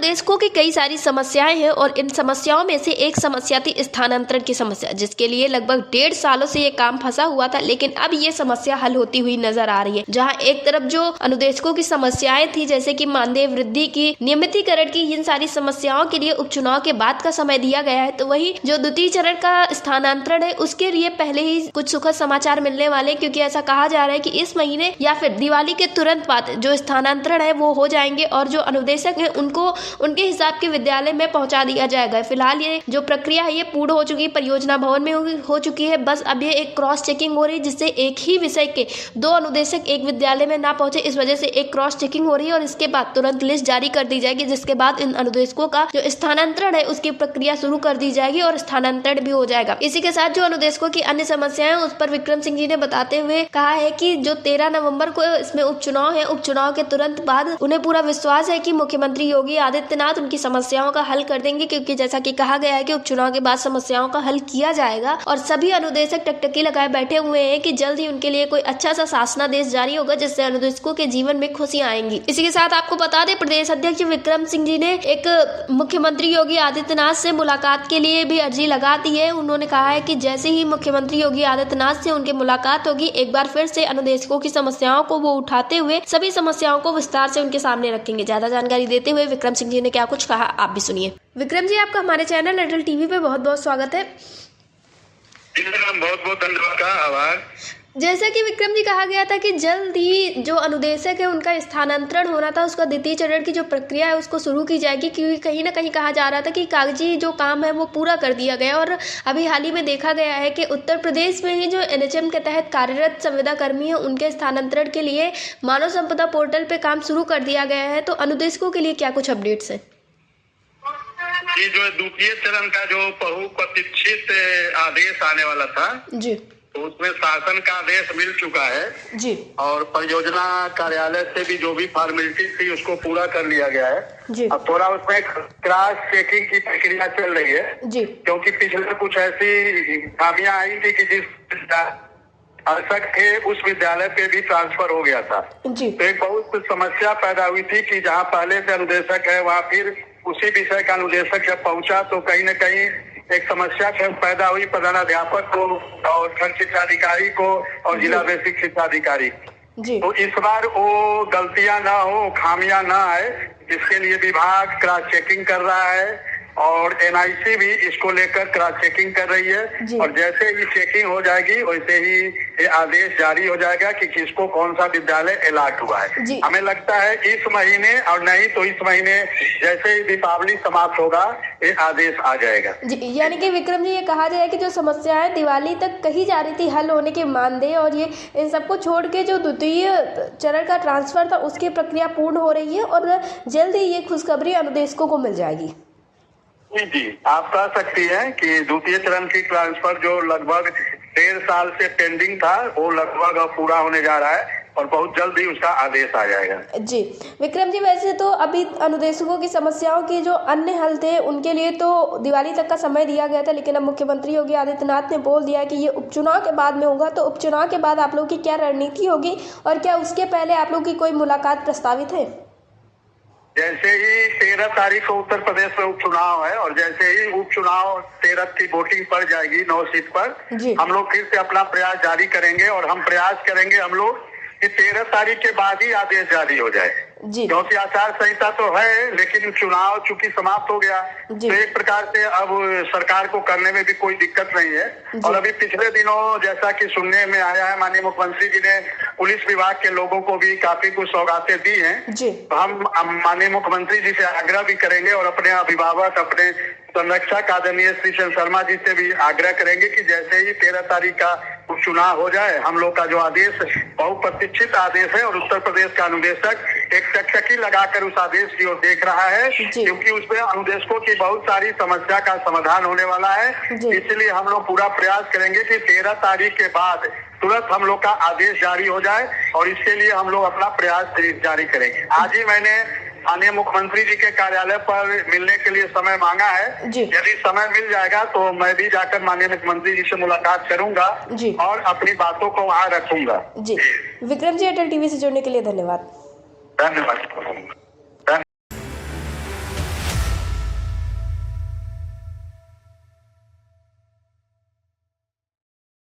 अनुदेशकों की कई सारी समस्याएं हैं और इन समस्याओं में से एक समस्या थी स्थानांतरण की समस्या, जिसके लिए लगभग 1.5 सालों से ये काम फंसा हुआ था। लेकिन अब ये समस्या हल होती हुई नजर आ रही है। जहां एक तरफ जो अनुदेशकों की समस्याएं थी, जैसे कि मानदेय वृद्धि की, नियमितीकरण की, इन सारी समस्याओं के लिए उपचुनाव के बाद का समय दिया गया है, तो वही जो द्वितीय चरण का स्थानांतरण है उसके लिए पहले ही कुछ सुखद समाचार मिलने वाले, क्योंकि ऐसा कहा जा रहा है कि इस महीने या फिर दिवाली के तुरंत बाद जो स्थानांतरण है वो हो जाएंगे और जो अनुदेशक है उनको उनके हिसाब के विद्यालय में पहुंचा दिया जाएगा। फिलहाल ये जो प्रक्रिया है ये पूर्ण हो चुकी है, परियोजना भवन में हो चुकी है। बस अब ये एक क्रॉस चेकिंग हो रही है, जिससे एक ही विषय के 2 अनुदेशक एक विद्यालय में ना पहुंचे, इस वजह से एक क्रॉस चेकिंग हो रही है और इसके बाद तुरंत लिस्ट जारी कर दी जाएगी, जिसके बाद इन अनुदेशकों का जो स्थानांतरण है उसकी प्रक्रिया शुरू कर दी जाएगी और स्थानांतरण भी हो जाएगा। इसी के साथ जो अनुदेशकों की अन्य समस्याएं उस पर विक्रम सिंह जी ने बताते हुए कहा है कि जो 13 नवंबर को इसमें उपचुनाव है, उपचुनाव के तुरंत बाद उन्हें पूरा विश्वास है कि मुख्यमंत्री योगी आदित्यनाथ उनकी समस्याओं का हल कर देंगे, क्योंकि जैसा कि कहा गया है कि उपचुनाव के बाद समस्याओं का हल किया जाएगा और सभी अनुदेशक टकटकी लगाए बैठे हुए हैं कि जल्द ही उनके लिए कोई अच्छा सा शासनादेश जारी होगा, जिससे अनुदेशकों के जीवन में खुशियां आएंगी। इसी के साथ आपको बता दें, प्रदेश अध्यक्ष विक्रम सिंह जी ने एक मुख्यमंत्री योगी आदित्यनाथ से मुलाकात के लिए भी अर्जी लगा दी है। उन्होंने कहा है कि जैसे ही मुख्यमंत्री योगी आदित्यनाथ से उनकी मुलाकात होगी, एक बार फिर से अनुदेशकों की समस्याओं को वो उठाते हुए सभी समस्याओं को विस्तार से उनके सामने रखेंगे। ज्यादा जानकारी देते हुए विक्रम सिंह जी ने क्या कुछ कहा, आप भी सुनिए। विक्रम जी, आपका हमारे चैनल अटल टीवी पे बहुत बहुत स्वागत है। बहुत बहुत धन्यवाद का आभार। जैसा कि विक्रम जी कहा गया था कि जल्द ही जो अनुदेशक है उनका स्थानांतरण होना था, उसका द्वितीय चरण की जो प्रक्रिया है उसको शुरू की जाएगी, क्योंकि कहीं ना कहीं कहा जा रहा था कि कागजी जो काम है वो पूरा कर दिया गया। और अभी हाल ही में देखा गया है कि उत्तर प्रदेश में ही जो NHM के तहत कार्यरत संविदा कर्मी है उनके स्थानांतरण के लिए मानव संपदा पोर्टल पे काम शुरू कर दिया गया है। तो अनुदेशकों के लिए क्या कुछ अपडेट्स है? ये जो द्वितीय चरण का जो बहुप्रतीक्षित आदेश आने वाला था जी, तो उसमें शासन का आदेश मिल चुका है जी, और परियोजना कार्यालय से भी जो भी फॉर्मेलिटी थी उसको पूरा कर लिया गया है जी। अब थोड़ा उसमें क्रॉस चेकिंग की प्रक्रिया चल रही है जी, क्योंकि पिछले कुछ ऐसी खामियां आई थी कि जिस आवश्यक थे उस विद्यालय पे भी ट्रांसफर हो गया था जी। तो एक बहुत समस्या पैदा हुई थी कि जहाँ पहले से अनुदेशक है वहाँ फिर उसी विषय का अनुदेशक जब पहुंचा तो कहीं न कहीं एक समस्या पैदा हुई प्रधानाध्यापक को और खंड शिक्षा अधिकारी को और जिला बेसिक शिक्षा अधिकारी। तो इस बार वो गलतियां ना हो, खामियां ना आए, इसके लिए विभाग क्रॉस चेकिंग कर रहा है और NIC भी इसको लेकर क्रॉस चेकिंग कर रही है और जैसे ही चेकिंग हो जाएगी वैसे ही ये आदेश जारी हो जाएगा कि किसको कौन सा विद्यालय अलॉट हुआ है। हमें लगता है इस महीने और नहीं तो इस महीने जैसे ही दीपावली समाप्त होगा ये आदेश आ जाएगा जी। यानी कि विक्रम जी, ये कहा जाए कि जो समस्याएं दिवाली तक कही जा रही थी हल होने के मानदेय और ये इन सबको छोड़ के जो द्वितीय चरण का ट्रांसफर था उसकी प्रक्रिया पूर्ण हो रही है और जल्द ही ये खुशखबरी अनुदेशकों को मिल जाएगी। जी, आप कह सकती हैं कि द्वितीय चरण की ट्रांसफर जो लगभग 1.5 साल से पेंडिंग था वो लगभग अब पूरा होने जा रहा है और बहुत जल्द ही उसका आदेश आ जाएगा जी। विक्रम जी, वैसे तो अभी अनुदेशकों की समस्याओं के जो अन्य हल थे उनके लिए तो दिवाली तक का समय दिया गया था, लेकिन अब मुख्यमंत्री योगी आदित्यनाथ ने बोल दिया कि ये उपचुनाव के बाद में होगा। तो उपचुनाव के बाद आप लोगों की क्या रणनीति होगी और क्या उसके पहले आप लोगों की कोई मुलाकात प्रस्तावित है? जैसे ही 13 तारीख को उत्तर प्रदेश में उपचुनाव है और जैसे ही उपचुनाव 13 की वोटिंग पड़ जाएगी 9 सीट पर, हम लोग फिर से अपना प्रयास जारी करेंगे और हम प्रयास करेंगे हम लोग कि 13 तारीख के बाद ही आदेश जारी हो जाए, क्योंकि आचार संहिता तो है लेकिन चुनाव चूंकि समाप्त हो गया तो एक प्रकार से अब सरकार को करने में भी कोई दिक्कत नहीं है। और अभी पिछले दिनों जैसा कि सुनने में आया है, माननीय मुख्यमंत्री जी ने पुलिस विभाग के लोगों को भी काफी कुछ सौगातें दी हैं, तो हम माननीय मुख्यमंत्री जी से आग्रह भी करेंगे और अपने अभिभावक, अपने संरक्षक आदरणीय श्री शर्मा जी से भी आग्रह करेंगे कि जैसे ही 13 तारीख का उपचुनाव हो जाए, हम लोग का जो आदेश बहुप्रतीक्षित आदेश है और उत्तर प्रदेश का अनुदेशक एक टकटकी लगाकर उस आदेश की ओर देख रहा है, क्योंकि उसमें अनुदेशकों की बहुत सारी समस्या का समाधान होने वाला है। इसलिए हम लोग पूरा प्रयास करेंगे कि 13 तारीख के बाद तुरंत हम लोग का आदेश जारी हो जाए और इसके लिए हम लोग अपना प्रयास जारी करेंगे। आज ही मैंने माननीय मुख्यमंत्री जी के कार्यालय पर मिलने के लिए समय मांगा है। यदि समय मिल जाएगा तो मैं भी जाकर माननीय मुख्यमंत्री जी से मुलाकात करूंगा और अपनी बातों को वहाँ रखूंगा जी। विक्रम जी, अटल टीवी से जुड़ने के लिए धन्यवाद। धन्यवाद।